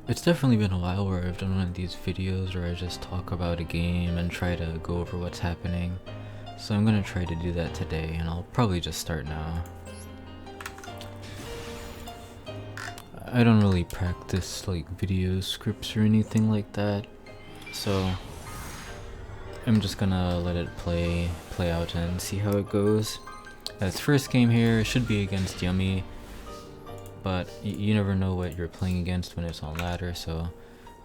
It's definitely been a while where I've done one of these videos where I just talk about a game and try to go over what's happening. So I'm gonna try to do that today, and I'll probably just start now. I don't really practice like video scripts or anything like that, so I'm just gonna let it play out and see how it goes. Its first game here should be against Yummy, but you never know what you're playing against when it's on ladder. So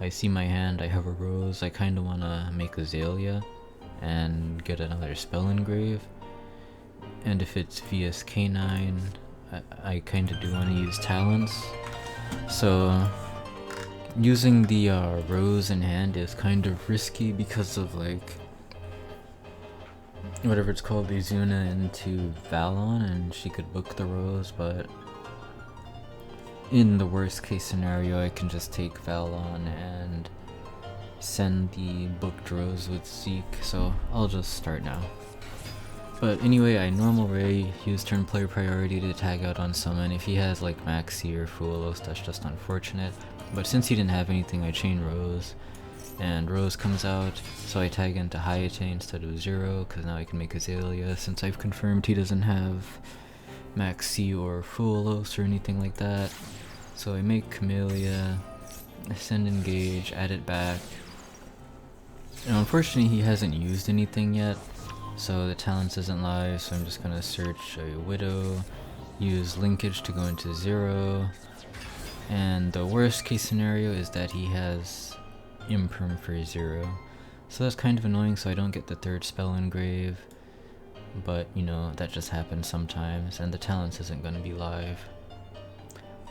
I see my hand, I have a rose, I kind of want to make Azalea and get another spell engrave, and if it's VSK9 I kind of do want to use talents. So using the rose in hand is kind of risky because of like whatever it's called, the Izuna into Valon and she could book the rose, but in the worst case scenario I can just take Valon and send the booked rose with Zeke, so I'll just start now. But anyway, I normal Ray, use turn player priority to tag out on summon. If he has like Maxi or Fuelos, that's just unfortunate. But since he didn't have anything, I chain Rose, and Rose comes out, so I tag into Hayate instead of Zero, because now I can make Azalea, since I've confirmed he doesn't have Maxi or Fuelos or anything like that. So I make Camellia, send engage, add it back. Now unfortunately he hasn't used anything yet, so the talents isn't live, so I'm just gonna search a Widow, use linkage to go into Zero, and the worst case scenario is that he has Imperm for Zero. So that's kind of annoying, so I don't get the third spell engrave, but you know, that just happens sometimes, and the talents isn't gonna be live.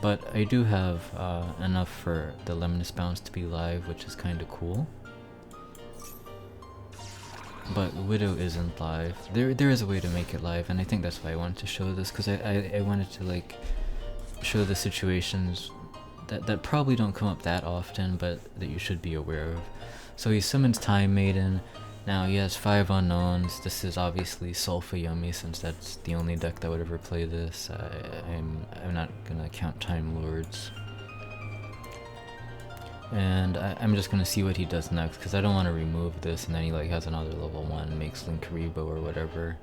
But I do have enough for the Lemnis Bounce to be live, which is kinda cool. But Widow isn't live. There is a way to make it live, and I think that's why I wanted to show this, because I wanted to like show the situations that probably don't come up that often, but that you should be aware of. So he summons Time Maiden. Now he has 5 unknowns. This is obviously Sulfa Yummy, since that's the only deck that would ever play this. I'm not gonna count Time Lords. And I'm just gonna see what he does next, because I don't want to remove this and then he like has another level 1, makes Linkuriboh or whatever.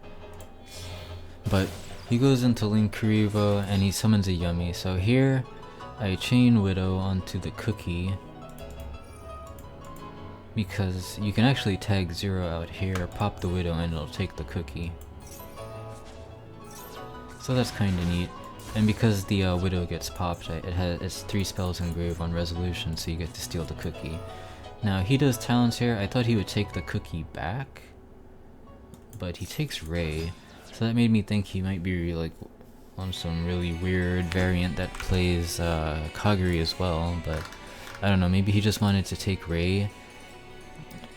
But he goes into Linkuriboh and he summons a Yummy. So here I chain Widow onto the cookie, because you can actually tag Zero out here, pop the Widow, and it'll take the cookie. So that's kinda neat. And because the Widow gets popped, it's 3 spells engraved on resolution, so you get to steal the cookie. Now he does talents here. I thought he would take the cookie back, but he takes Ray, so that made me think he might be like on some really weird variant that plays Kaguri as well, but I don't know, maybe he just wanted to take Ray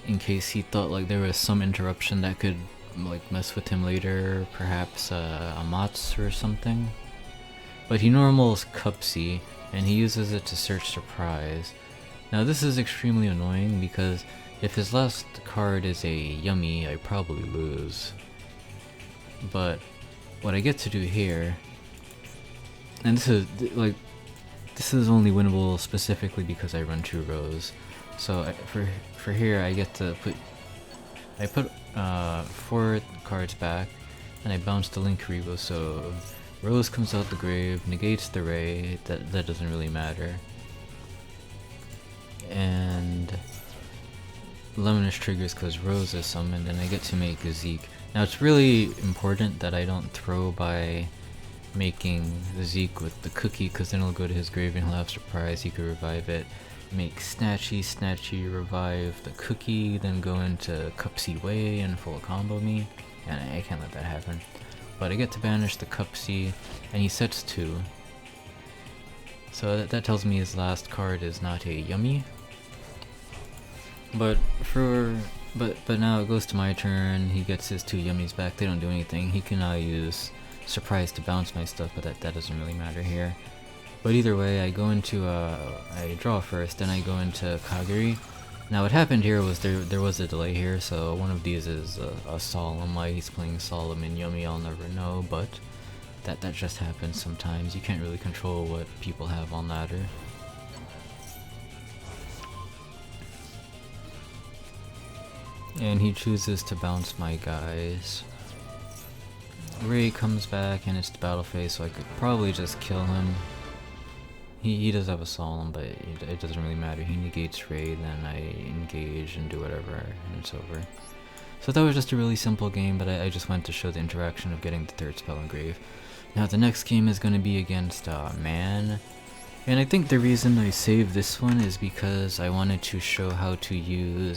in case he thought like there was some interruption that could like mess with him later, perhaps Amatsu or something. But he normals Cupsy, and he uses it to search Surprise. Now this is extremely annoying, because if his last card is a Yummy, I probably lose. But what I get to do here, and this is only winnable specifically because I run 2 rows. So for here I get to put 4 cards back, and I bounce the Linkuriboh, so Rose comes out the grave, negates the Ray, that doesn't really matter. And Lemonish triggers because Rose is summoned, and I get to make a Zeke. Now it's really important that I don't throw by making the Zeke with the cookie, because then it'll go to his grave and he'll have Surprise, he could revive it. Make Snatchy, revive the cookie, then go into Cupsy Way and full combo me, and I can't let that happen. But I get to banish the Cupsy, and he sets 2. So that tells me his last card is not a Yummy. But now it goes to my turn. He gets his 2 Yummies back. They don't do anything. He can now use Surprise to bounce my stuff, but that doesn't really matter here. But either way, I go into I draw first, then I go into Kaguri. Now what happened here was there was a delay here, so one of these is a Solemn. Why he's playing Solemn and Yummy, I'll never know, but that just happens sometimes. You can't really control what people have on ladder. And he chooses to bounce my guys. Ray comes back and it's the battle phase, so I could probably just kill him. He does have a solemn, but it doesn't really matter. He negates Ray, then I engage and do whatever, and it's over. So that was just a really simple game, but I just wanted to show the interaction of getting the third spell engrave. Now the next game is going to be against Man. And I think the reason I saved this one is because I wanted to show how to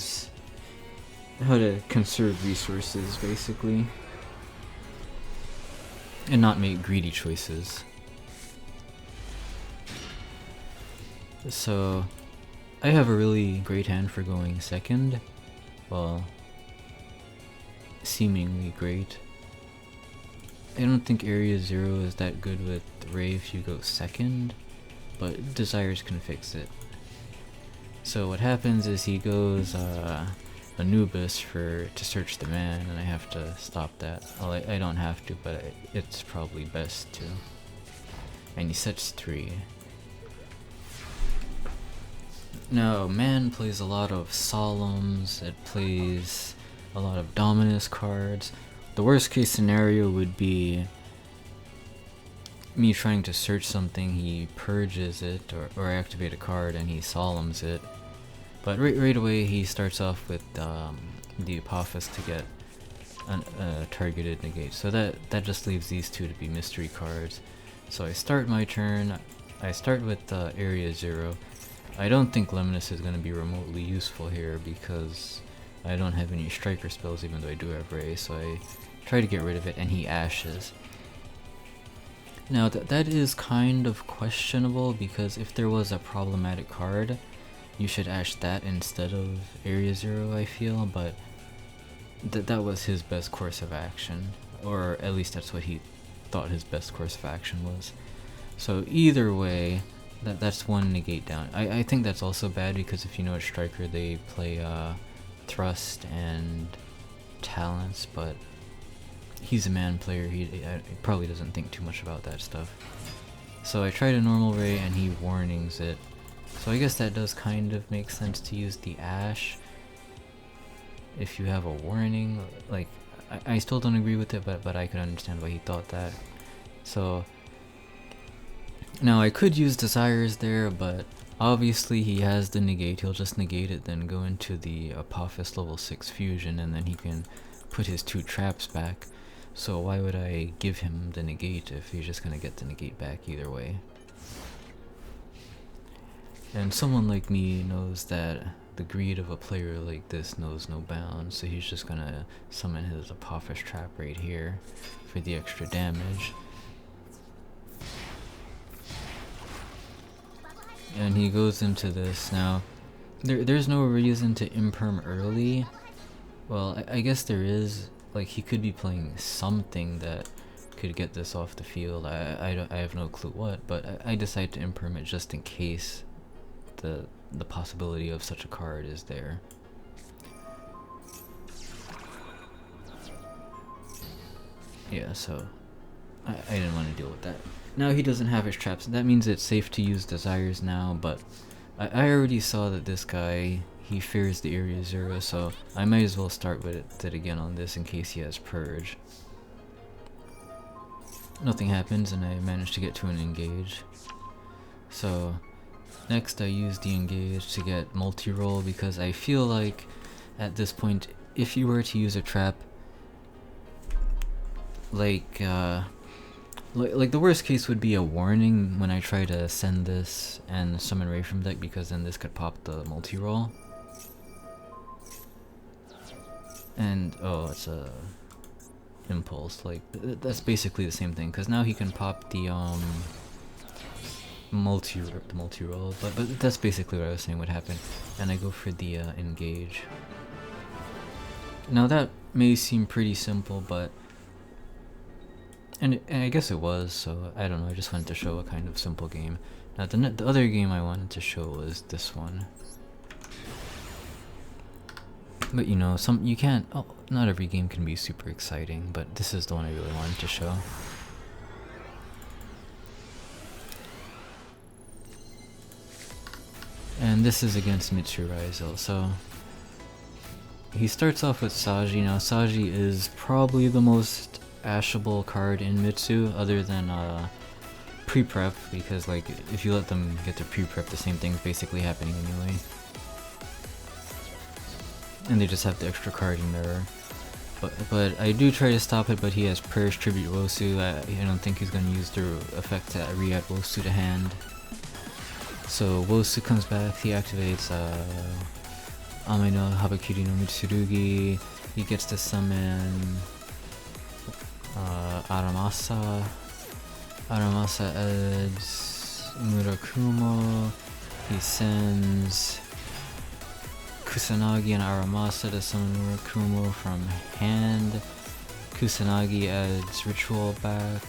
conserve resources, basically. And not make greedy choices. So, I have a really great hand for going second. Well, seemingly great. I don't think Area 0 is that good with Ray if you go second, but Desires can fix it. So what happens is he goes Anubis to search the man, and I have to stop that. Well, I don't have to, but it's probably best to. And he sets 3. Now, Man plays a lot of Solemns, it plays a lot of Dominus cards. The worst case scenario would be me trying to search something, he purges it, or activate a card and he Solemns it. But right away he starts off with the Apophis to get a targeted negate. So that just leaves these two to be mystery cards. So I start my turn, I start with Area 0. I don't think Lemnis is going to be remotely useful here because I don't have any striker spells even though I do have Ray, so I try to get rid of it and he ashes. Now that is kind of questionable because if there was a problematic card, you should ash that instead of Area 0, I feel, but that was his best course of action, or at least that's what he thought his best course of action was. So either way, that's one negate down. I think that's also bad because if you know a striker, they play Thrust and Talents, but he's a Man player, he probably doesn't think too much about that stuff. So I tried a normal Ray and he warnings it. So I guess that does kind of make sense to use the Ash if you have a warning. Like, I still don't agree with it, but I could understand why he thought that. So now I could use Desires there, but obviously he has the negate. He'll just negate it, then go into the Apophis level 6 fusion, and then he can put his 2 traps back. So why would I give him the negate if he's just gonna get the negate back either way? And someone like me knows that the greed of a player like this knows no bounds, so he's just gonna summon his Apophis trap right here for the extra damage. And he goes into this. Now, there's no reason to imperm early. Well, I guess there is. Like, he could be playing something that could get this off the field. I have no clue what, but I decided to imperm it just in case the possibility of such a card is there. Yeah, so I didn't want to deal with that. Now he doesn't have his traps. That means it's safe to use Desires now, but I already saw that this guy, he fears the Area 0, so I might as well start with it again on this in case he has Purge. Nothing happens and I managed to get to an engage. So next I use the engage to get multi-roll because I feel like at this point if you were to use a trap, like the worst case would be a warning when I try to send this and summon Ray from deck, because then this could pop the multi-roll. And oh, it's a impulse. Like that's basically the same thing, because now he can pop the multi-roll, but that's basically what I was saying would happen. And I go for the engage. Now that may seem pretty simple, but and I guess it was, so I don't know, I just wanted to show a kind of simple game. Now the other game I wanted to show was this one. But you know, you can't, not every game can be super exciting, but this is the one I really wanted to show. And this is against Mitsurugi Ryzeal, so he starts off with Saji. Now Saji is probably the most ashable card in Mitsu, other than pre-prep, because like if you let them get to pre-prep, the same thing's basically happening anyway. And they just have the extra card in there. But I do try to stop it, but he has Prayers Tribute Wosu. I don't think he's gonna use the effect to re-add Wosu to hand. So Wosu comes back, he activates Ame no Habakiri no Mitsurugi. He gets to summon Aramasa. Aramasa adds Murakumo. He sends Kusanagi and Aramasa to summon Murakumo from hand. Kusanagi adds Ritual back.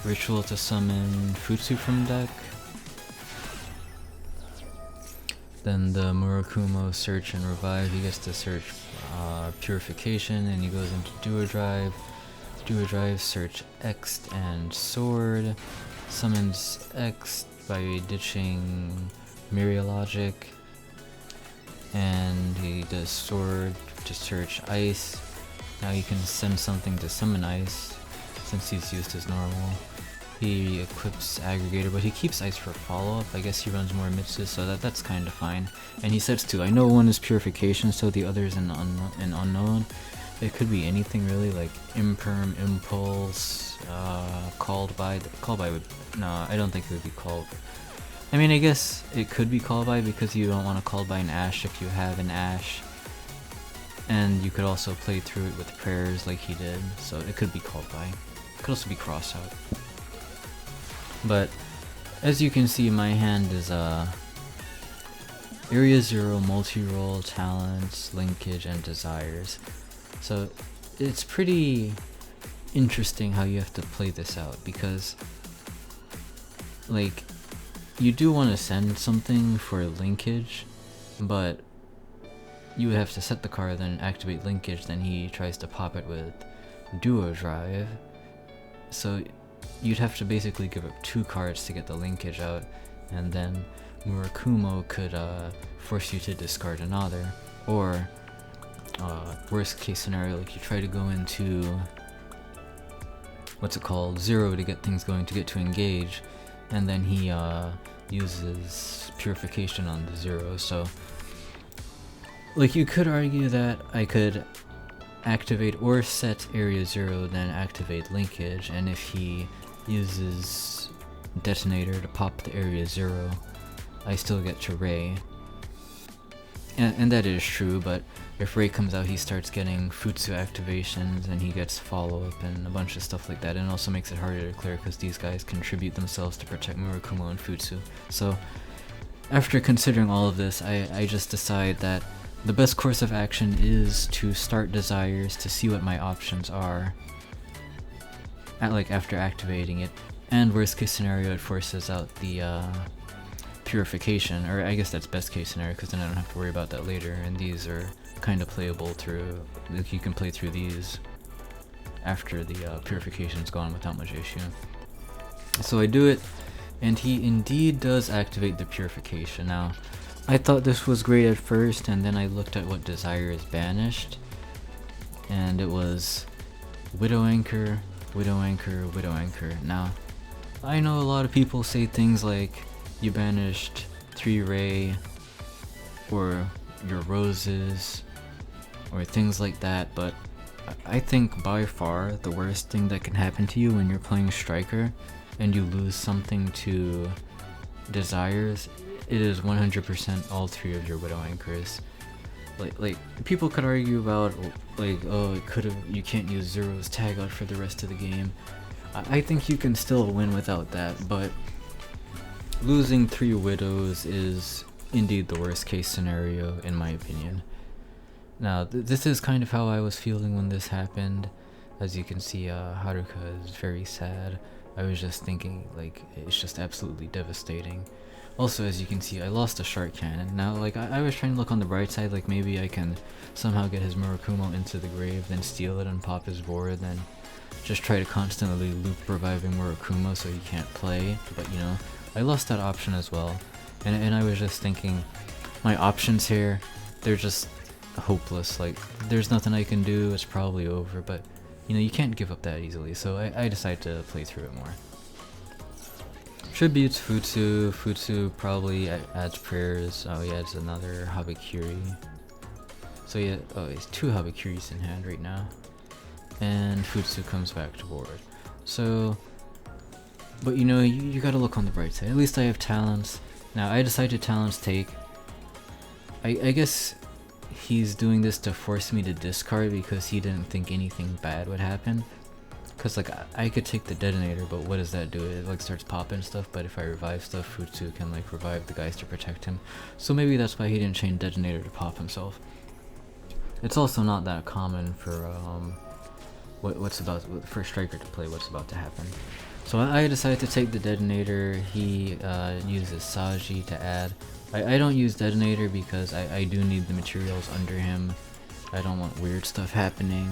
Ritual to summon Futsu from deck. Then the Murakumo search and revive. He gets to search Purification, and he goes into Duo Drive. Duo Drive, search X and Sword. Summons X by ditching Myriologic. And he does Sword to search Ice. Now he can send something to summon Ice, since he's used his normal. He equips Aggregator, but he keeps Ice for follow-up. I guess he runs more Mitsu, so that's kind of fine. And he sets two. I know one is Purification, so the other is an unknown. It could be anything really, like Imperm, Impulse, Called by would... No, I don't think it would be Called. I mean, I guess it could be Called by, because you don't want to Call by an Ash if you have an Ash. And you could also play through it with Prayers like he did, so it could be Called by. It could also be Cross Out. But as you can see, my hand is Area 0, multi-roll, talents, linkage, and desires. So it's pretty interesting how you have to play this out, because like you do want to send something for linkage, but you would have to set the card, then activate linkage, then he tries to pop it with Duo Drive. So you'd have to basically give up 2 cards to get the linkage out, and then Murakumo could force you to discard another, or worst case scenario, like you try to go into what's it called, 0 to get things going, to get to engage, and then he uses Purification on the 0. So like you could argue that I could activate or set Area 0, then activate linkage, and if he uses Detonator to pop the Area 0, I still get to Ray. And that is true, but if Ray comes out, he starts getting Futsu activations, and he gets follow-up and a bunch of stuff like that, and it also makes it harder to clear because these guys contribute themselves to protect Murakumo and Futsu. So after considering all of this, I just decide that the best course of action is to start Desires to see what my options are after activating it, and worst case scenario, it forces out the Purification, or I guess that's best case scenario, because then I don't have to worry about that later, and these are kind of playable through, like you can play through these after the Purification's gone without much issue. So I do it, and he indeed does activate the Purification. Now I thought this was great at first, and then I looked at what Desire is banished, and it was Widow Anchor, Widow Anchor, Widow Anchor. Now I know a lot of people say things like you banished 3 Ray, or your Roses, or things like that, but I think by far the worst thing that can happen to you when you're playing Striker and you lose something to Desires, it is 100% all 3 of your Widow Anchors. Like people could argue about like, oh, you can't use Zero's tag out for the rest of the game. I think you can still win without that, but losing 3 Widows is indeed the worst case scenario in my opinion. Now this is kind of how I was feeling when this happened. As you can see, Haruka is very sad. I was just thinking, like, it's just absolutely devastating. Also, as you can see, I lost a Shark Cannon. Now, like, I was trying to look on the bright side, like maybe I can somehow get his Murakumo into the grave, then steal it and pop his board, then just try to constantly loop reviving Murakumo so he can't play. But you know, I lost that option as well. And I was just thinking, my options here, they're just hopeless, like there's nothing I can do, it's probably over, but you know, you can't give up that easily, so I decided to play through it more. Tributes Futsu. Futsu probably adds prayers. Oh, he adds another Habakiri. So yeah, oh, he's 2 Habakiris in hand right now. And Futsu comes back to board. So, but you know, you gotta look on the bright side. At least I have talents. Now, I decided talents take. I guess he's doing this to force me to discard because he didn't think anything bad would happen. Cause like I could take the detonator, but what does that do? It like starts popping stuff, but if I revive stuff, Futsu can like revive the guys to protect him. So maybe that's why he didn't chain detonator to pop himself. It's also not that common for for a striker to play what's about to happen. So I decided to take the detonator. He uses Saji to add. I don't use detonator because I do need the materials under him. I don't want weird stuff happening.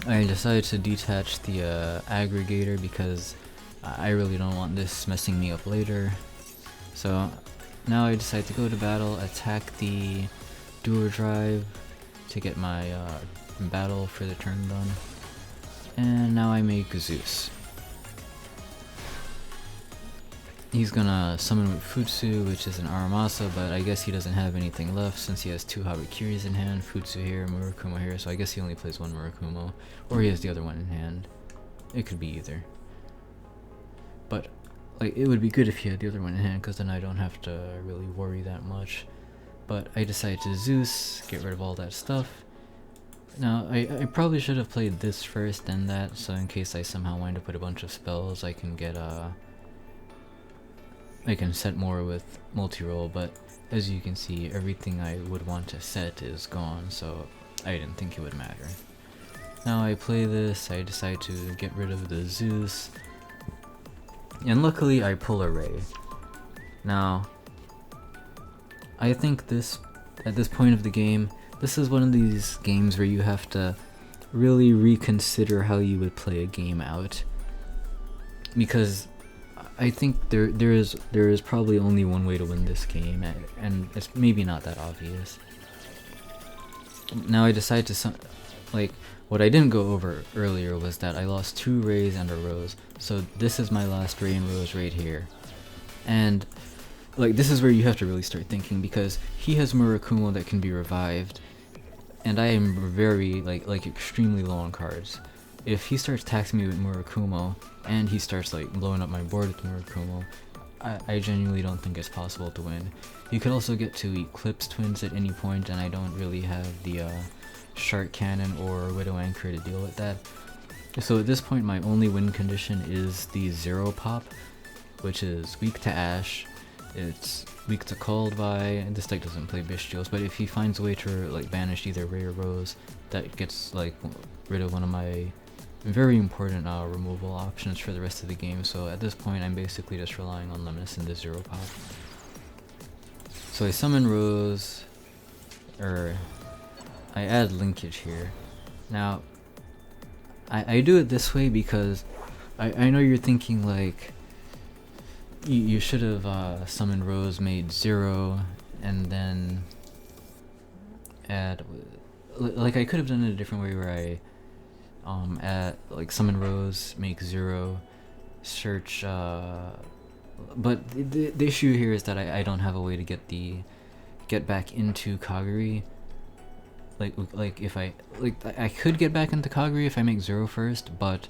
I decided to detach the aggregator because I really don't want this messing me up later. So now I decide to go to battle, attack the Duo Drive to get my battle for the turn done. And now I make Zeus. He's gonna summon with Futsu, which is an Aramasa, but I guess he doesn't have anything left since he has 2 Habakiris in hand, Futsu here, Murakumo here, so I guess he only plays 1 Murakumo, or he has the other one in hand. It could be either. But, like, it would be good if he had the other one in hand, because then I don't have to really worry that much. But I decided to Zeus, get rid of all that stuff. Now, I probably should have played this first, then that, so in case I somehow wind up with a bunch of spells, I can get, I can set more with multi-roll, but as you can see, everything I would want to set is gone, so I didn't think it would matter. Now I play this, I decide to get rid of the Zeus, and luckily I pull a Ray. Now, I think at this point of the game, this is one of these games where you have to really reconsider how you would play a game out, because I think there is probably only one way to win this game, and it's maybe not that obvious. Now I decide to like, what I didn't go over earlier was that I lost 2 Rays and a Rose, so this is my last Ray and Rose right here. And like, this is where you have to really start thinking, because he has Murakumo that can be revived, and I am very like extremely low on cards. If he starts taxing me with Murakumo, and he starts like blowing up my board with Murakumo, I genuinely don't think it's possible to win. You could also get to Eclipse Twins at any point, and I don't really have the Shark Cannon or Widow Anchor to deal with that. So at this point, my only win condition is the 0 pop, which is weak to Ash. It's weak to Called By, and this deck doesn't play Bestials, but if he finds a way to like banish either Ray or Rose, that gets like rid of one of my very important removal options for the rest of the game. So at this point, I'm basically just relying on Lemnis and the 0 pop. So I summon Rose, or I add linkage here. Now, I do it this way because I know you're thinking like, you should have summoned Rose, made 0, and then add, like I could have done it a different way where I at like summon Rose, make 0, search, but the issue here is that I don't have a way to get back into Kaguri. Like if I could get back into Kaguri if I make 0 first, but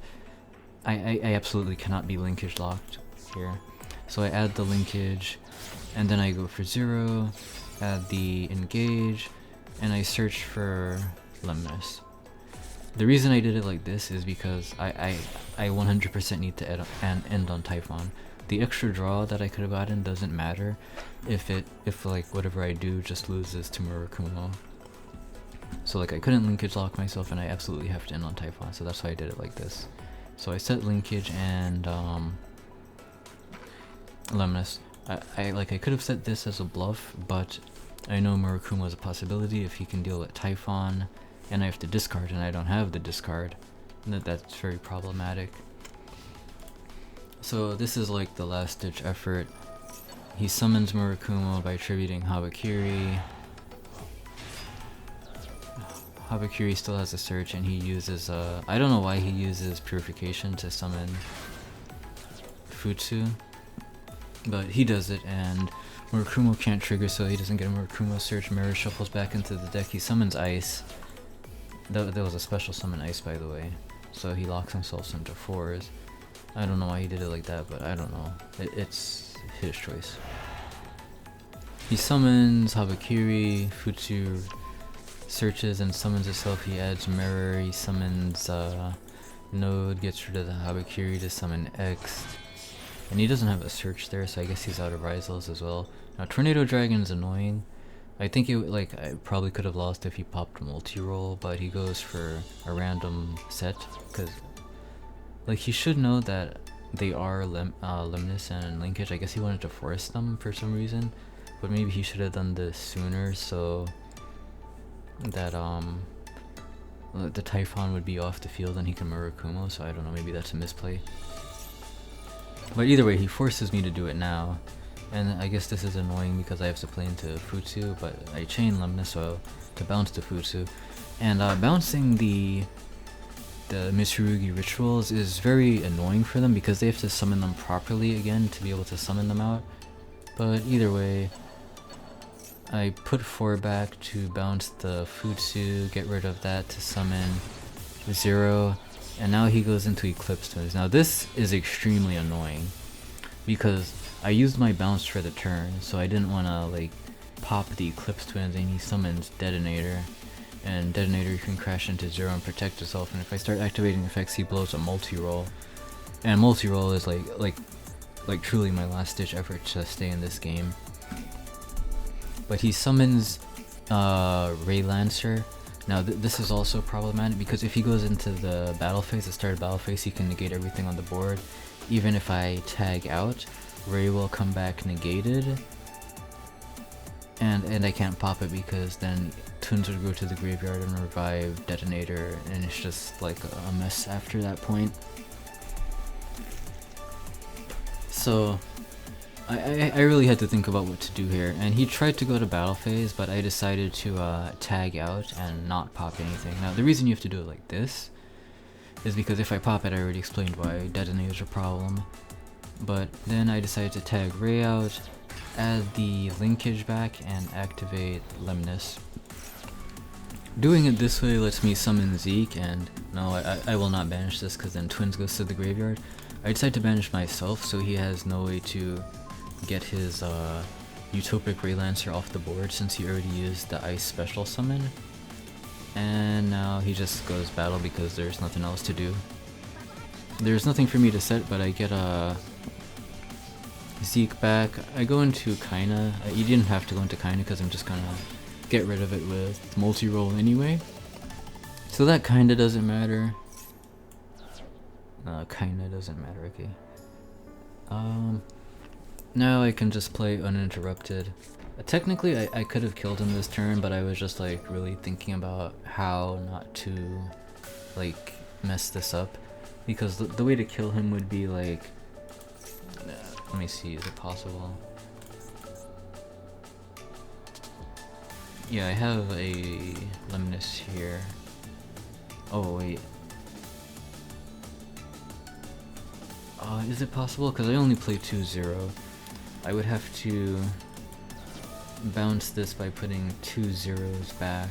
I absolutely cannot be linkage locked here. So I add the linkage, and then I go for 0, add the engage, and I search for Lemnis. The reason I did it like this is because I 100% need to end on Typhon. The extra draw that I could have gotten doesn't matter if like whatever I do just loses to Murakumo. So like I couldn't linkage lock myself, and I absolutely have to end on Typhon, so that's why I did it like this. So I set linkage and Lemnis. I could have set this as a bluff, but I know Murakumo is a possibility if he can deal with Typhon, and I have to discard, and I don't have the discard. That's very problematic. So this is like the last ditch effort. He summons Murakumo by tributing Habakiri, Habakiri still has a search, and he uses I don't know why he uses Purification to summon Futsu, but he does it, and Murakumo can't trigger, so he doesn't get a Murakumo search. Mirror shuffles back into the deck. He summons Ice. That was a special summon Ice, by the way, so he locks himself into 4s. I don't know why he did it like that, but I don't know. It's his choice. He summons Habakiri. Futsu searches and summons itself. He adds Mirror. He summons Node, gets rid of the Habakiri to summon X. And he doesn't have a search there, so I guess he's out of Ryzeals as well. Now Tornado Dragon is annoying. I think I probably could have lost if he popped multi-roll, but he goes for a random set, because like he should know that they are Limnus and Linkage. I guess he wanted to force them for some reason, but maybe he should have done this sooner so that the Typhon would be off the field and he can Murakumo, so I don't know, maybe that's a misplay. But either way, he forces me to do it now, and I guess this is annoying because I have to play into Futsu, but I chain Limnus so to bounce the Futsu, and bouncing the Mitsurugi rituals is very annoying for them because they have to summon them properly again to be able to summon them out. But either way, I put 4 back to bounce the Futsu, get rid of that to summon 0, and now he goes into Eclipse Twins. Now this is extremely annoying because I used my bounce for the turn, so I didn't want to like pop the Eclipse Twins, and he summons Detonator, and Detonator can crash into 0 and protect itself, and if I start activating effects he blows a multi-roll, and multi-roll is like truly my last ditch effort to stay in this game. But he summons Ray Lancer. Now this is also problematic because if he goes into the battle phase, the start of battle phase, he can negate everything on the board. Even if I tag out, Ray will come back negated, and I can't pop it because then Twins would go to the graveyard and revive Detonator, and it's just like a mess after that point. So I really had to think about what to do here, and he tried to go to battle phase, but I decided to tag out and not pop anything. Now the reason you have to do it like this is because if I pop it, I already explained why Detonator's a problem. But then I decided to tag Ray out, add the linkage back, and activate Limnus. Doing it this way lets me summon Zeke, and no, I will not banish this because then Twins goes to the graveyard. I decided to banish myself so he has no way to get his Utopic Ray Lancer off the board since he already used the Ice special summon. And now he just goes battle because there's nothing else to do. There's nothing for me to set, but I get a Zeke back. I go into Kaina. You didn't have to go into Kaina because I'm just gonna get rid of it with multi-roll anyway. So that kinda doesn't matter. Kinda doesn't matter, okay. Now I can just play uninterrupted. Technically I could have killed him this turn, but I was just like really thinking about how not to like mess this up, because the way to kill him would be like, let me see, is it possible? Yeah, I have a Limnus here. Oh wait. Is it possible? Because I only play 2-0. I would have to bounce this by putting 2 zeros back,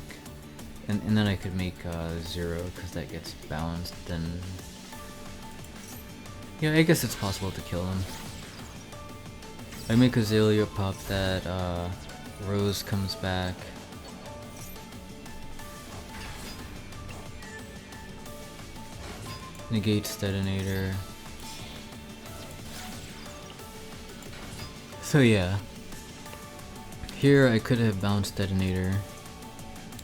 and then I could make 0 because that gets bounced. Then yeah, I guess it's possible to kill him. I make Azalea pop that, Rose comes back. Negates Detonator. So yeah, here I could have bounced Detonator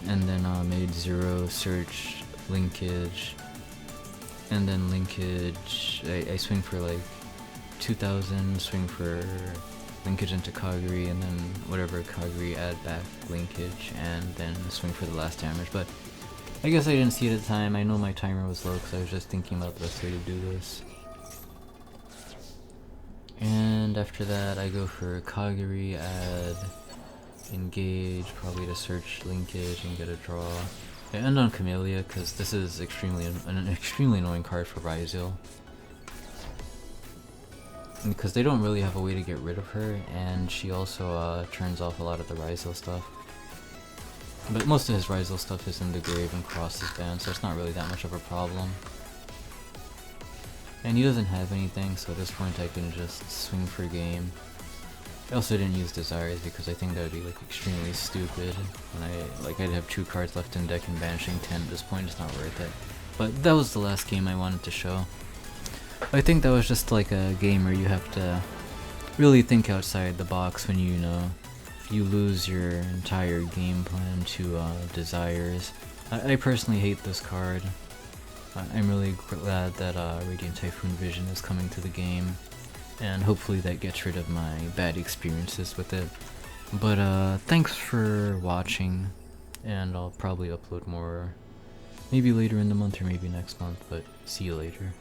and then made 0, search, linkage, and then linkage, I swing for like 2000, swing for linkage into Kaguri, and then whatever Kaguri, add back linkage, and then swing for the last damage. But I guess I didn't see it at the time. I know my timer was low because I was just thinking about the best way to do this. And after that I go for Kaguri, add engage, probably to search linkage and get a draw. I end on Camellia because this is an extremely annoying card for Ryzeal. Because they don't really have a way to get rid of her, and she also turns off a lot of the Ryzeal stuff. But most of his Ryzeal stuff is in the grave and crosses banned, so it's not really that much of a problem. And he doesn't have anything, so at this point I can just swing for game. I also didn't use Desires because I think that would be like extremely stupid. And I'd have 2 cards left in deck and banishing 10 at this point is not worth it. But that was the last game I wanted to show. I think that was just like a game where you have to really think outside the box when you know, if you lose your entire game plan to Desires. I personally hate this card. I'm really glad that Radiant Typhoon Vision is coming to the game, and hopefully that gets rid of my bad experiences with it. But thanks for watching, and I'll probably upload more maybe later in the month or maybe next month, but see you later.